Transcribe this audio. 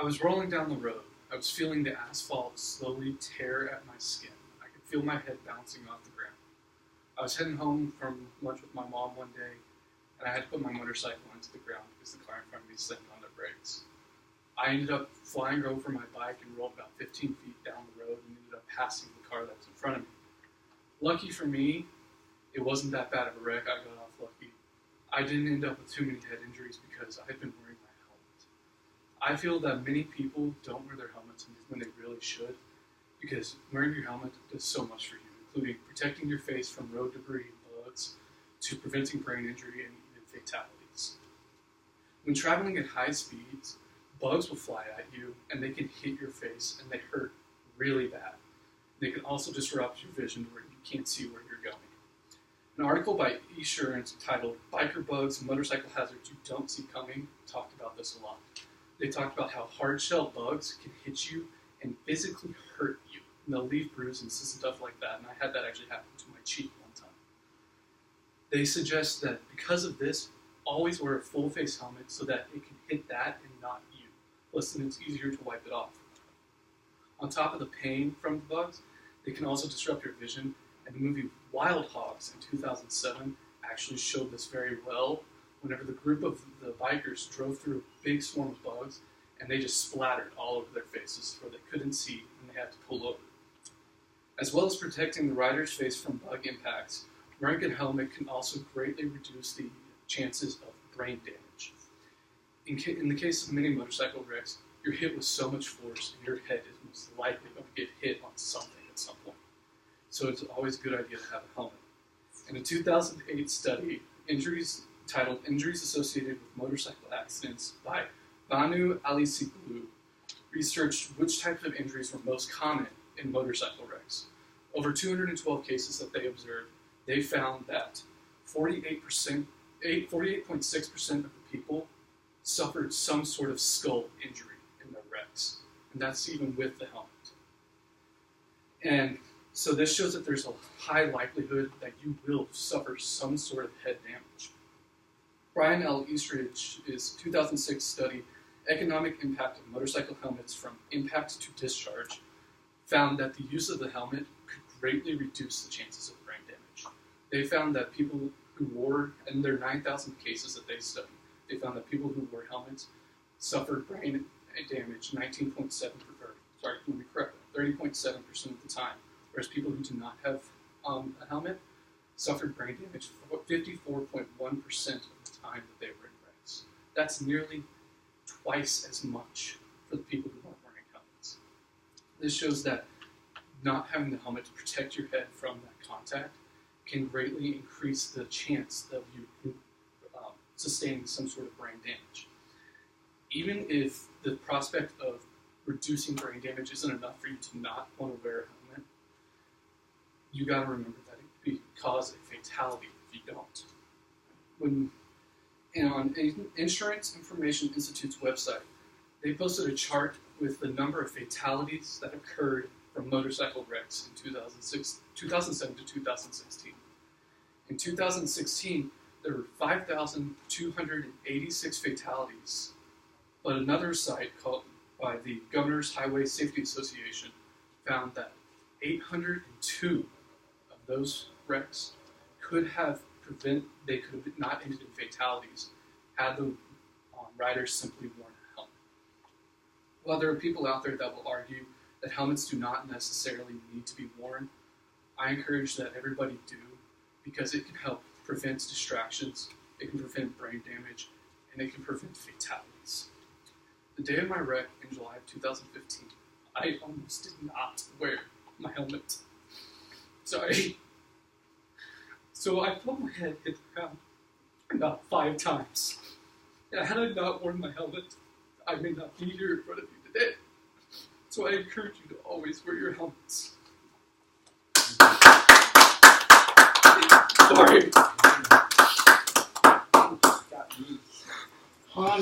I was rolling down the road. I was feeling the asphalt slowly tear at my skin. I could feel my head bouncing off the ground. I was heading home from lunch with my mom one day, and I had to put my motorcycle onto the ground because the car in front of me slammed on the brakes. I ended up flying over my bike and rolled about 15 feet down the road and ended up passing the car that was in front of me. Lucky for me, it wasn't that bad of a wreck. I got off lucky. I didn't end up with too many head injuries because I had been wearing my helmet. I feel that many people don't wear their helmets when they really should, because wearing your helmet does so much for you, including protecting your face from road debris and bugs, to preventing brain injury and even fatalities. When traveling at high speeds, bugs will fly at you and they can hit your face and they hurt really bad. They can also disrupt your vision where you can't see where you're going. An article by Esurance titled "Biker Bugs, Motorcycle Hazards You Don't See Coming" talked about this a lot. They talked about how hard-shell bugs can hit you and physically hurt you. And they'll leave bruises and stuff like that, and I had that actually happen to my cheek one time. They suggest that because of this, always wear a full-face helmet so that it can hit that and not you. Plus, then it's easier to wipe it off. On top of the pain from the bugs, they can also disrupt your vision, and the movie Wild Hogs in 2007 actually showed this very well whenever the group of the bikers drove through a big swarm of bugs and they just splattered all over their faces where they couldn't see and they had to pull over. As well as protecting the rider's face from bug impacts, wearing a helmet can also greatly reduce the chances of brain damage. In the case of many motorcycle wrecks, you're hit with so much force and your head is most likely going to get hit on something at some point. So it's always a good idea to have a helmet. In a 2008 study, titled "Injuries Associated with Motorcycle Accidents" by Banu Ali-Sikulu, researched which types of injuries were most common in motorcycle wrecks. Over 212 cases that they observed, they found that 48.6% of the people suffered some sort of skull injury in their wrecks, and that's even with the helmet. And so this shows that there's a high likelihood that you will suffer some sort of head damage. Brian L. Eastridge's 2006 study, "Economic Impact of Motorcycle Helmets from Impact to Discharge," found that the use of the helmet could greatly reduce the chances of brain damage. They found that people who wore, in their 9,000 cases that they studied, they found that people who wore helmets suffered brain damage 30.7% of the time, whereas people who do not have a helmet suffered brain damage 54.1% of the time that they were in wrecks. That's nearly twice as much for the people who aren't wearing helmets. This shows that not having the helmet to protect your head from that contact can greatly increase the chance of you sustaining some sort of brain damage. Even if the prospect of reducing brain damage isn't enough for you to not want to wear a helmet, you got to remember that it could cause a fatality if you don't. On Insurance Information Institute's website, they posted a chart with the number of fatalities that occurred from motorcycle wrecks in 2007 to 2016. In 2016, there were 5,286 fatalities, but another site called by the Governor's Highway Safety Association found that 802 of those wrecks could have not ended in fatalities had the riders simply worn a helmet. While there are people out there that will argue that helmets do not necessarily need to be worn, I encourage that everybody do, because it can help prevent distractions, it can prevent brain damage, and it can prevent fatalities. The day of my wreck in July of 2015, I almost did not wear my helmet. Sorry. So I felt my head hit the ground about 5 times. And had I not worn my helmet, I may not be here in front of you today. So I encourage you to always wear your helmets. Sorry.